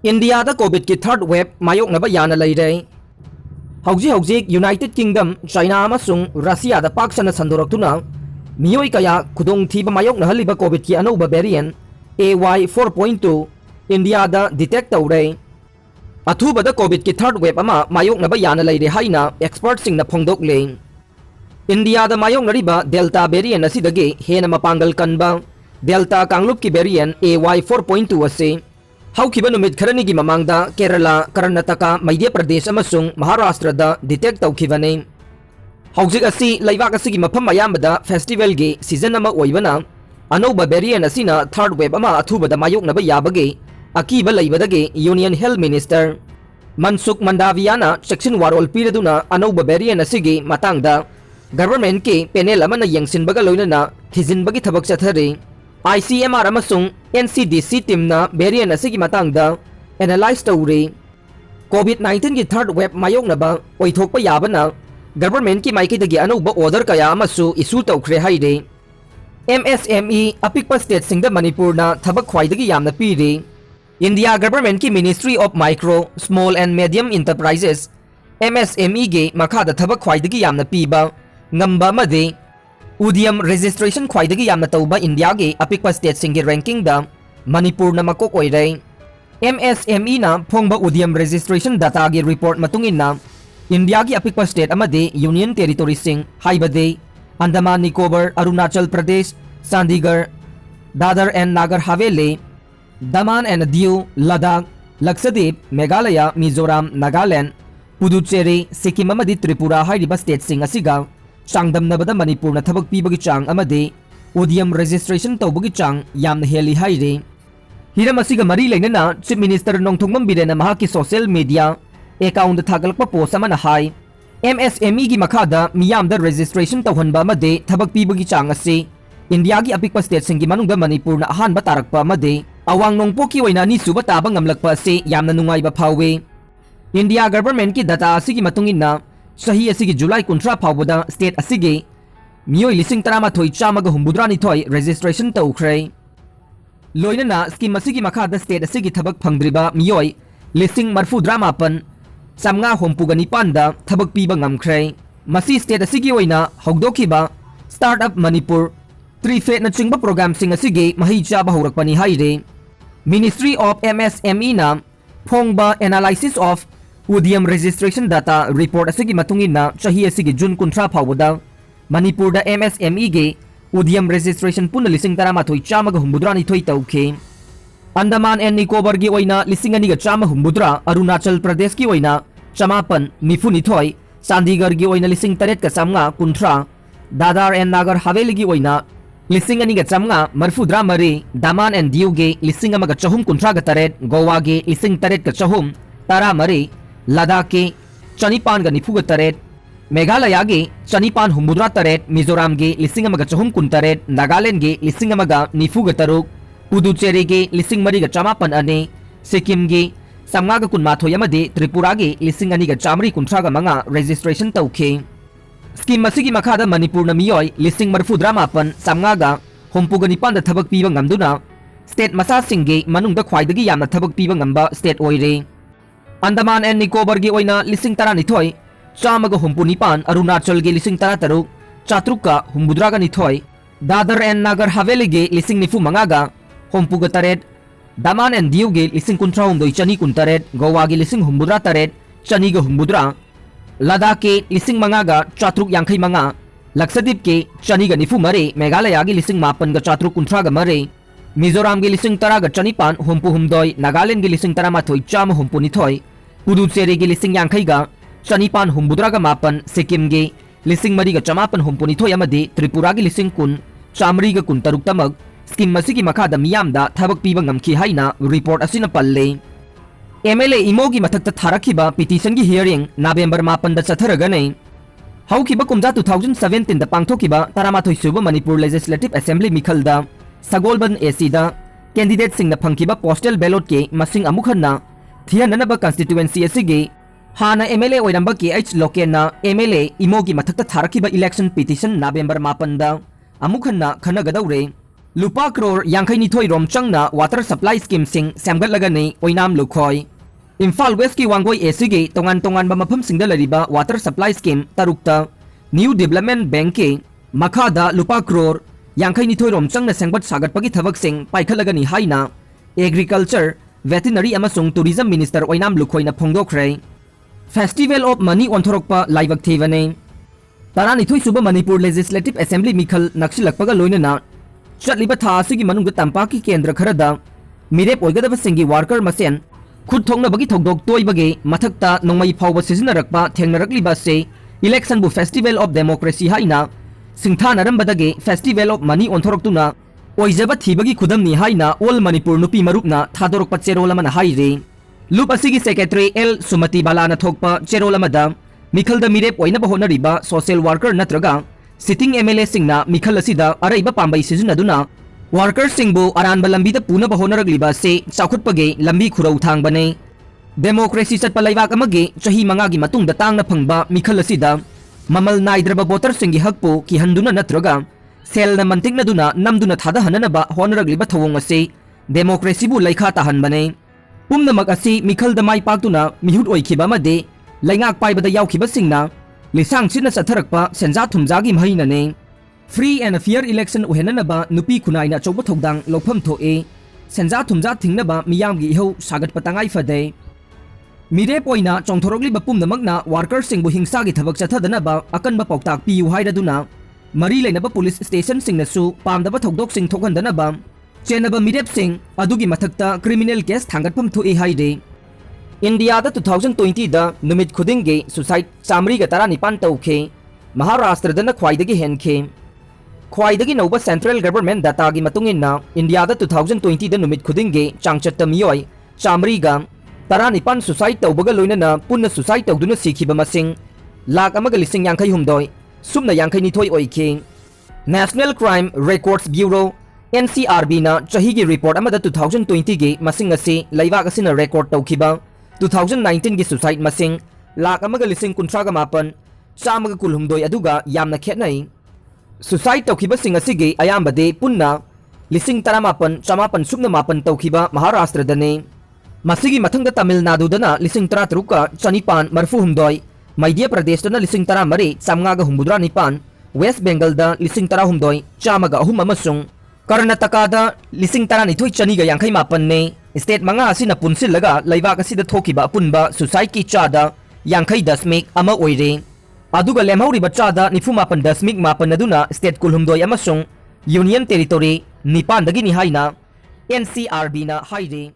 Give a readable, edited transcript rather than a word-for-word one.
India दा Covid की third wave मायोकनबा याना लेire हौजी United kingdom China अमसुंग Russia दा पाकसना संदोरक्तुना मियोई कया खुदोंग थीबा मायोकनहलिबा कोविड की अनौबा वेरिएंट AY4.2 इंडिया दा डिटेक्ट तौरे अथुबदा कोविड की थर्ड वेब अमा मायोकनबा याना लेire हाइना एक्सपर्ट सिंगना फोंदोकले इंडिया दा मायोकनरिबा डेल्टा वेरिएंट असिदगे हेना मपांगल कनबा डेल्टा कांगलुप की वेरिएंट AY4.2 असे हौखिबा नुमित खरनी की ममांगदा केरला कर्नाटका मध्य प्रदेश अमसुंग महाराष्ट्र दा डिटेक्ट तौखिबने हौजिक असि लैबाक असि मफम अयामदा फेस्टिवल गे सीजन अमा ओइबना अनौबा वेरिएंट असिना थर्ड वेब अमा अथुबदा मायोकनबा याबगे अकीबा लैबदगे यूनियन हेल्थ मिनिस्टर मनसुख मंडावियाना सेक्शन वारोल पीरदुना अनौबा वेरिएंट असिगे मतंगदा गवर्नमेंट के पैनल अमना यंगसिनबगा लोइनना थिजिनबगी थबक चथरे ICMR अमसुंग NCDC टीमना वेरिएंट असिगी मतंगदा एनालाइज तौरे कोविड-19 की थर्ड वेब मायोकनबा ओइथोकपा याबना गवर्नमेंट की माइकेदगी अनौबा ऑर्डर कया अमसु इशू तौखरे हाइरे MSME अपिकपा स्टेट सिंगदा मणिपुरना थबक ख्वाइदगी यामना पीरे इंडिया गवर्नमेंट की ministry of micro small and medium enterprises MSME गे मखादा थबक ख्वाइदगी यामना पीबा ngamba made उद्यम रजिस्ट्रेशन ख्वाइदगी यामना तौबा इंडिया के अपिकपा स्टेट सिंगे रैंकिंग दा मणिपुर न मकोक ओइरे MSME ना फोंगबा उद्यम रजिस्ट्रेशन डाटा के रिपोर्ट मतुंगिना इंडिया की अपिकपा स्टेट अमदे यूनियन टेरिटोरी सिंग हाइबदे अंडमान निकोबार अरुणाचल प्रदेश चंडीगढ़ दादर एंड नागर हवेली दमन एंड दीव लद्दाख लक्षद्वीप मेघालय मिजोरम नागालैंड पुदुचेरी सिक्किम अमदि त्रिपुरा हाइरिबा स्टेट सिंग असिगा चांगदमनबदा मणिपुर न थबक पीबगी चांग अमदे उद्यम रजिस्ट्रेशन तौबगी चांग यामना हेली हाइरे हिरम असिगा मरी लेनना चीफ मिनिस्टर नोंथोंगमम बिरेना महाकी सोशल मीडिया अकाउंट थागलकपा पोस्ट अमना हाई MSME की मखादा मियामदा रजिस्ट्रेशन तौहनबा अमदे थबक पीबगी चांग असे इंडिया की अपिकपा स्टेट सिंगी मनुंगदा मणिपुर न अहानबा तारकपा अमदे अवांग नोंगपोकी ओइना निसुबा ताबा ngamlakpa असे यामना नुंगाइबा फावे इंडिया गवर्नमेंट की डाटा असिगी मतुंगिना सही असिगी जुलाई 19 फाउबदा स्टेट असिगे मियोई लिसिंग तरामाथोई चामगा हुम्बुद्रानिथोई रजिस्ट्रेशन तौख्रे लोइनना स्कीम असिगी मखादा स्टेट असिगी थबक फंगद्रिबा मियोई लिसिंग मरफुद्रा मापन samnga hompuga nipanda thabak piba ngamkhre masi state asigi oina hogdokiba startup manipur 3 phase na chingba program sing asige mahi chaba haurakpani haire ministry of MSME na phongba analysis of udyam registration data report asigi matungina chahi asigi june 19 phawda manipur da MSME ge udyam registration pun lising taramathoi chamaga humbudrani thoi tauke Andaman and Nicobar की ओइना लिसिंग अनिगा चामा हुम्बुद्रा अरुणाचल प्रदेश की ओइना चमापन निफुनिथोय चंडीगढ़ की ओइना लिसिंग तरेट का चामगा कुंथ्रा Dadar and Nagar हवेली की ओइना लिसिंग अनिगा चामगा मरफुद्रा मरी दमन and Diu के लिसिंग अमगा चहुम कुंथ्रा का तरेट गोवा के लिसिंग तरेट का चहुम तारा मरी लद्दाख के चनिपान का निफुगा तरेट मेघालय के चनिपान हुम्बुद्रा तरेट मिजोरम के लिसिंग अमगा चहुम कुन तरेट नागालैंड के लिसिंग अमगा निफुगा तरुक पुदुचेरी के लिसिंग मरीगा चमापन अने सिक्किम के समगागा कुनमाथोय अमदे त्रिपुरा के लिसिंग अनिगा चामरी कुंथ्रागा मंगा रजिस्ट्रेशन तौखे स्कीम असिगी मखादा मणिपुर न मियोय लिसिंग मरफुद्रा मापन समगागा हुम्पुगा निपान थबक पीबा ngamduna स्टेट मसा सिंगे मनुंगदा ख्वाइदगी यामना थबक पीबा ngamba स्टेट ओइरे अंडमान एंड निकोबार की ओइना लिसिंग तरानिथोय चामगा हुम्पु निपान अरुणाचल के लिसिंग तरातरुक चात्रुका हुम्बुद्रागा निथोय दादर एंड नागर हवेली के लिसिंग निफु मंगागा होम्पुगा तरेट दमन एंड दीव के लिसिंग कुंथ्रा हुमदोई चनी कुंतरेट गोवा के लिसिंग हुम्बुद्रा तरेट चनीगा हुम्बुद्रा लद्दाख के लिसिंग मंगागा चात्रुक यांखई मंगा लक्षद्वीप के चनीगा निफु मरे मेघालय के लिसिंग मापन गा चात्रुक कुंथ्रागा मरे मिजोरम के लिसिंग तरागा चनीपान हुम्पु हुमदोई नागालैंड के लिसिंग तरामाथोई चाम हुम्पु निथोय पुदुचेरी के लिसिंग यांखईगा चनीपान हुम्बुद्रागा मापन सिक्किम के लिसिंग मरीगा चमापन हुम्पु निथोय अमदे त्रिपुरा के लिसिंग कुन चामरीगा कुन तरुक तमक स्कीम मसिगी मखादा मियामदा थबक पीबा ngamki हाइना रिपोर्ट असिना पल्ले MLA इमोगी मथक्ता थारखिबा पिटिशन की हियरिंग नवेंबर 9 दा चथरगने हौखिबा कुमजा 2017 दा पांगथोखिबा तरामाथोय सुबा मणिपुर लेजिस्लेटिव असेंबली मिखलदा सगोलबन AC दा कैंडिडेट सिंगना फंखिबा पोस्टल बैलेट के मसिंग अमुखन्ना थियननबा कंस्टिट्युएंसी असिगे हाना MLA ओइरंबा KH लोकेना MLA इमोगी मथक्ता थारखिबा इलेक्शन पिटिशन नवेंबर 9 दा अमुखन्ना खनगदौरे lupa crore yangkai ni thoi rom changna water supply scheme sing semgat lagani oinam lukhoi Imphal West ki wangoi esigi tongan ba mafam singda lariba water supply scheme tarukta New Development Bank ke makhada lupa crore yangkai ni thoi rom changna sengbat sagat pagi thabak sing paikhalagani haina agriculture veterinary amasung tourism minister oinam lukhoi na phongdokre Festival of Money onthorokpa laibak thevane Tarani thui suba Manipur Legislative Assembly mikhal naksilakpaga loinana chatliba tha asigi manungda tampaki kendra kharada mirep oigadaba singi worker masen khud thongna bagi thogdok toibage mathakta nongmai phawba sizinnarakpa thengnarakliba se election bu Festival of Democracy haina singthanarambadage Festival of Money onthoroktuna oijaba thibagi khudamni haina all Manipur nupi marupna thadorokpa cherolamana haire Loop asigi secretary L Sumati Balana thokpa cherolamada Mikhalda mirep oinaba honariba social worker natraga sitting MLA singna mikhal asida araiba pambai sizunaduna worker singbu aranba lambida punaba honaragliba se chakhutpage lambi khurau thangbane democracy chatpa laibak amage chahi manga gi matungda tangna phangba mikhal asida mamal naidraba voter singi hakpu ki handuna natraga selna mantiknaduna namduna thada hananaba honaragliba thawong ase democracy bu laikha tahanbane Pumnamak asi mikhalda mai paktuna mihut oikhiba amade laingak paibada yaukhiba singna lisang china satharakpa senja thumjagi mahinane free and fair election uhenanaba nupi khunaina chawba thodang lopham thoe senja thumja thingnaba miyamgi ihau sagat patangai fade mire poina chongthorogli bapumnamakna worker singbu hingsagi thabak chathadanaba akanba pauktak piu hairaduna mari leinaba police station singnasu pamdaba thodok sing thokhandanaba Chenaba mirep sing adugi mathakta criminal case thangatpham thu haide India da 2020 da numit khudinge suicide chamri ga tara nipan tauke Maharashtra da na khwaidagi henke khwaidagi noba central government data gi matungin na India da 2020 da numit khudinge changchatta miyoi chamri ga tara nipan suicide taubaga loina na punna suicide tauduna sikhiba masing lak amaga lising yankai humdoi sumna yankai ni thoi oike National Crime Records Bureau NCRB na chahi gi report amada 2020 gi masing asi laibak asina record tawkhiba 2019 gi suicide masing lak amaga lising kunthra ga mapan chamaga kulhumdoi aduga yamna khetnai suicide tawkhiba sing asi gi ayambade punna lising taramapan chamapan sukna mapan tawkhiba Maharashtra dane masigi mathangda Tamil Nadu dana lising 33 ka chanipan marfu humdoi Madhya Pradesh dana lising 13 chamnga ga humbudra nipan West Bengal da lising 13 chamaga ahum amasung Karnataka da lising tarani thoi chaniga yankai mapan ne state manga asina punsil laga laibak asida thokiba punba suicide ki chada yankai dasmik ama oire aduga lemhauri bachada nifu mapan dasmik mapan aduna state kulhumdoi amasung union territory nipan dagi ni haina NCRB na haide